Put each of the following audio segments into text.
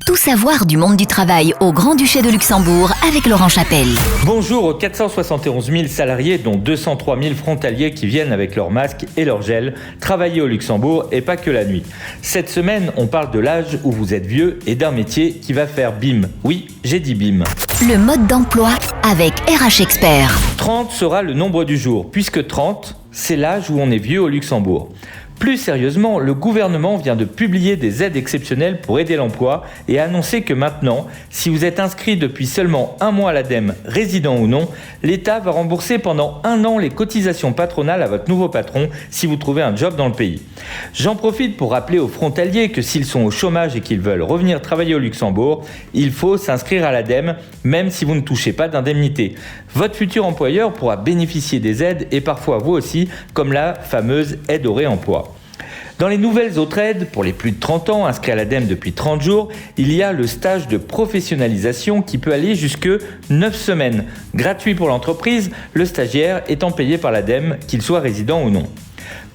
Tout savoir du monde du travail au Grand-Duché de Luxembourg avec Laurent Chapelle. Bonjour aux 471 000 salariés, dont 203 000 frontaliers qui viennent avec leur masque et leur gel travailler au Luxembourg et pas que la nuit. Cette semaine, on parle de l'âge où vous êtes vieux et d'un métier qui va faire bim. Oui, j'ai dit bim. Le mode d'emploi avec RH Expert. 30 sera le nombre du jour, puisque 30, c'est l'âge où on est vieux au Luxembourg. Plus sérieusement, le gouvernement vient de publier des aides exceptionnelles pour aider l'emploi et a annoncé que maintenant, si vous êtes inscrit depuis seulement un mois à l'ADEME, résident ou non, l'État va rembourser pendant 1 an les cotisations patronales à votre nouveau patron si vous trouvez un job dans le pays. J'en profite pour rappeler aux frontaliers que s'ils sont au chômage et qu'ils veulent revenir travailler au Luxembourg, il faut s'inscrire à l'ADEME, même si vous ne touchez pas d'indemnité. Votre futur employeur pourra bénéficier des aides et parfois vous aussi, comme la fameuse aide au réemploi. Dans les nouvelles autres aides, pour les plus de 30 ans inscrits à l'ADEME depuis 30 jours, il y a le stage de professionnalisation qui peut aller jusque 9 semaines. Gratuit pour l'entreprise, le stagiaire étant payé par l'ADEME, qu'il soit résident ou non.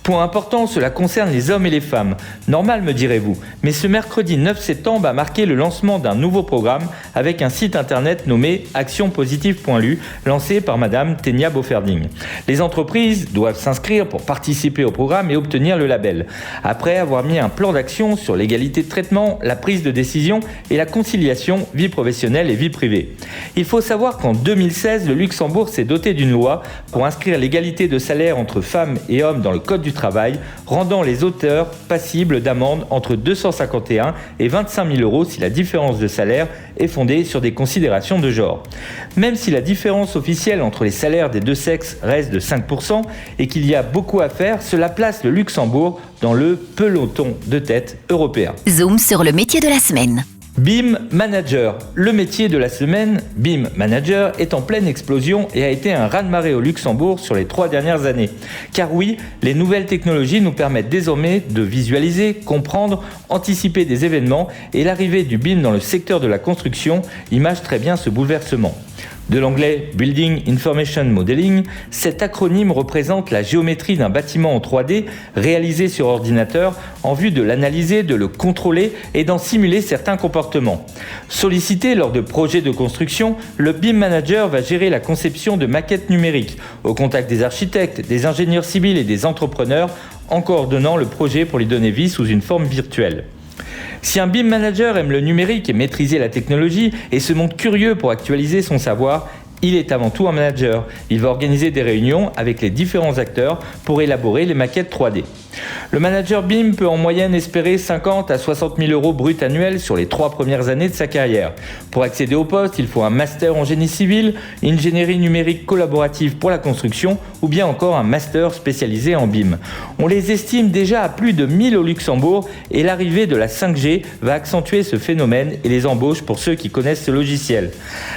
Point important, cela concerne les hommes et les femmes. Normal, me direz-vous, mais ce mercredi 9 septembre a marqué le lancement d'un nouveau programme avec un site internet nommé actionpositive.lu, lancé par Madame Tenia Bofferding. Les entreprises doivent s'inscrire pour participer au programme et obtenir le label. Après avoir mis un plan d'action sur l'égalité de traitement, la prise de décision et la conciliation vie professionnelle et vie privée. Il faut savoir qu'en 2016, le Luxembourg s'est doté d'une loi pour inscrire l'égalité de salaire entre femmes et hommes dans le Code du travail, rendant les auteurs passibles d'amende entre 251 et 25 000 euros si la différence de salaire est fondée sur des considérations de genre. Même si la différence officielle entre les salaires des deux sexes reste de 5% et qu'il y a beaucoup à faire, cela place le Luxembourg dans le peloton de tête européen. Zoom sur le métier de la semaine. BIM Manager. Le métier de la semaine, BIM Manager, est en pleine explosion et a été un raz-de-marée au Luxembourg sur les 3 dernières années. Car oui, les nouvelles technologies nous permettent désormais de visualiser, comprendre, anticiper des événements et l'arrivée du BIM dans le secteur de la construction image très bien ce bouleversement. De l'anglais Building Information Modeling, cet acronyme représente la géométrie d'un bâtiment en 3D réalisé sur ordinateur en vue de l'analyser, de le contrôler et d'en simuler certains comportements. Sollicité lors de projets de construction, le BIM Manager va gérer la conception de maquettes numériques au contact des architectes, des ingénieurs civils et des entrepreneurs en coordonnant le projet pour lui donner vie sous une forme virtuelle. Si un BIM Manager aime le numérique et maîtriser la technologie et se montre curieux pour actualiser son savoir, il est avant tout un manager. Il va organiser des réunions avec les différents acteurs pour élaborer les maquettes 3D. Le manager BIM peut en moyenne espérer 50 à 60 000 euros bruts annuels sur les 3 premières années de sa carrière. Pour accéder au poste, il faut un master en génie civil, ingénierie numérique collaborative pour la construction ou bien encore un master spécialisé en BIM. On les estime déjà à plus de 1000 au Luxembourg et l'arrivée de la 5G va accentuer ce phénomène et les embauches pour ceux qui connaissent ce logiciel.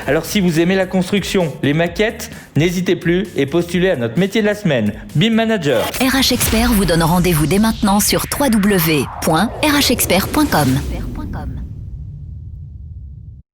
Alors si vous aimez la construction, les maquettes, n'hésitez plus et postulez à notre métier de la semaine, BIM Manager. RH Expert vous donne rendez-vous dès maintenant sur www.rhexpert.com.